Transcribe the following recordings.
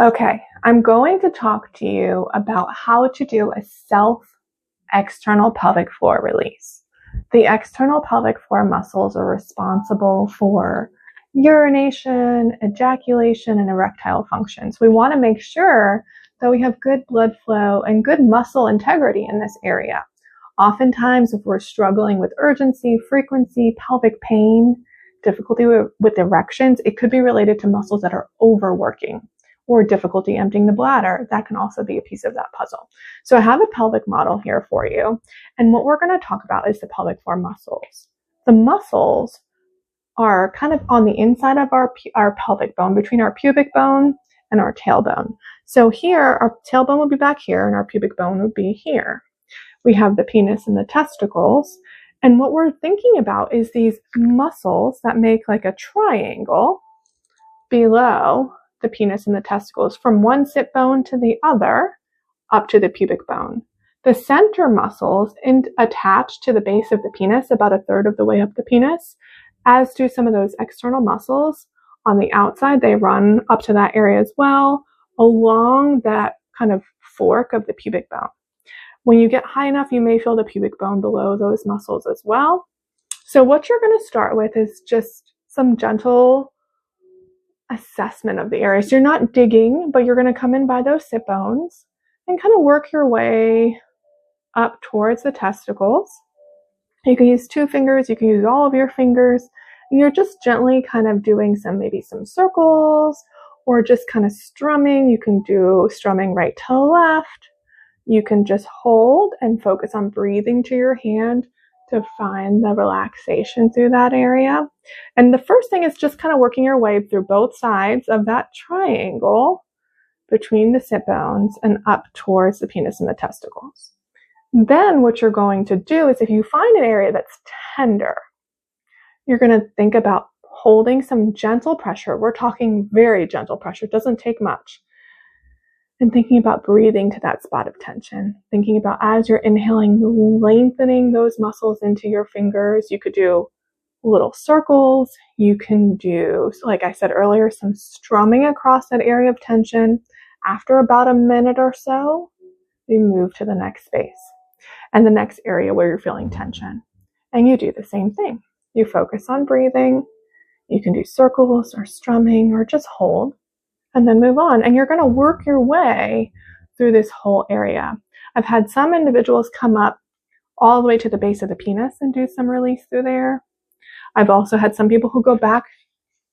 Okay, I'm going to talk to you about how to do a external pelvic floor release. The external pelvic floor muscles are responsible for urination, ejaculation, and erectile function. So we want to make sure that we have good blood flow and good muscle integrity in this area. Oftentimes, if we're struggling with urgency, frequency, pelvic pain, difficulty with erections, it could be related to muscles that are overworking, or difficulty emptying the bladder. That can also be a piece of that puzzle. So I have a pelvic model here for you. And what we're going to talk about is the pelvic floor muscles. The muscles are kind of on the inside of our pelvic bone, between our pubic bone and our tailbone. So here, our tailbone would be back here and our pubic bone would be here. We have the penis and the testicles. And what we're thinking about is these muscles that make like a triangle below the penis and the testicles, from one sit bone to the other up to the pubic bone. The center muscles attach to the base of the penis about a third of the way up the penis, as do some of those external muscles on the outside. They run up to that area as well, along that kind of fork of the pubic bone. When you get high enough, you may feel the pubic bone below those muscles as well. So what you're going to start with is just some gentle assessment of the area. So you're not digging, but you're going to come in by those sit bones and kind of work your way up towards the testicles. You can use 2 fingers, you can use all of your fingers, and you're just gently kind of doing maybe some circles, or just kind of strumming. You can do strumming right to left. You can just hold and focus on breathing to your hand to find the relaxation through that area. And the first thing is just kind of working your way through both sides of that triangle between the sit bones and up towards the penis and the testicles. Then what you're going to do is, if you find an area that's tender, you're going to think about holding some gentle pressure. We're talking very gentle pressure. It doesn't take much. And thinking about breathing to that spot of tension. Thinking about, as you're inhaling, lengthening those muscles into your fingers. You could do little circles. You can do, like I said earlier, some strumming across that area of tension. After about a minute or so, you move to the next space and the next area where you're feeling tension. And you do the same thing. You focus on breathing. You can do circles or strumming or just hold, and then move on. And you're going to work your way through this whole area. I've had some individuals come up all the way to the base of the penis and do some release through there. I've also had some people who go back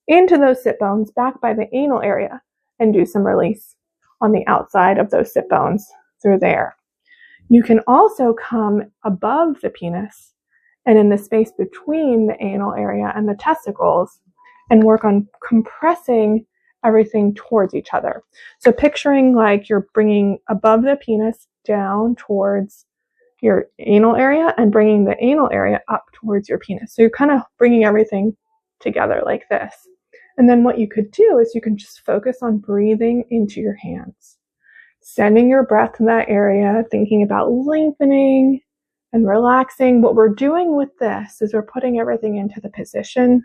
into those sit bones, back by the anal area, and do some release on the outside of those sit bones through there. You can also come above the penis and in the space between the anal area and the testicles and work on compressing everything towards each other. So picturing like you're bringing above the penis down towards your anal area and bringing the anal area up towards your penis. So you're kind of bringing everything together like this. And then what you could do is you can just focus on breathing into your hands, sending your breath in that area, thinking about lengthening and relaxing. What we're doing with this is we're putting everything into the position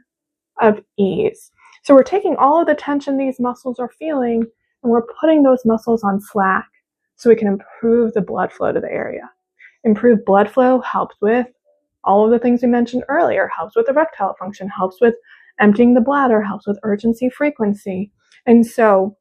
of ease. So we're taking all of the tension these muscles are feeling and we're putting those muscles on slack so we can improve the blood flow to the area. Improved blood flow helps with all of the things we mentioned earlier, helps with erectile function, helps with emptying the bladder, helps with urgency, frequency. And so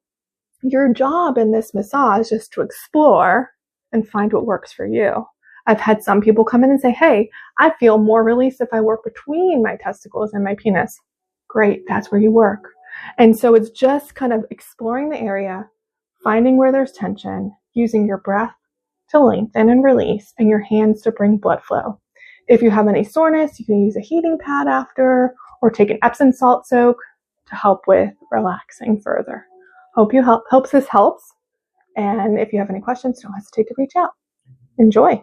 your job in this massage is to explore and find what works for you. I've had some people come in and say, hey, I feel more release if I work between my testicles and my penis. Great, that's where you work. And so it's just kind of exploring the area, finding where there's tension, using your breath to lengthen and release, and your hands to bring blood flow. If you have any soreness, you can use a heating pad after, or take an Epsom salt soak to help with relaxing further. Hope this helps. And if you have any questions, don't hesitate to reach out. Enjoy.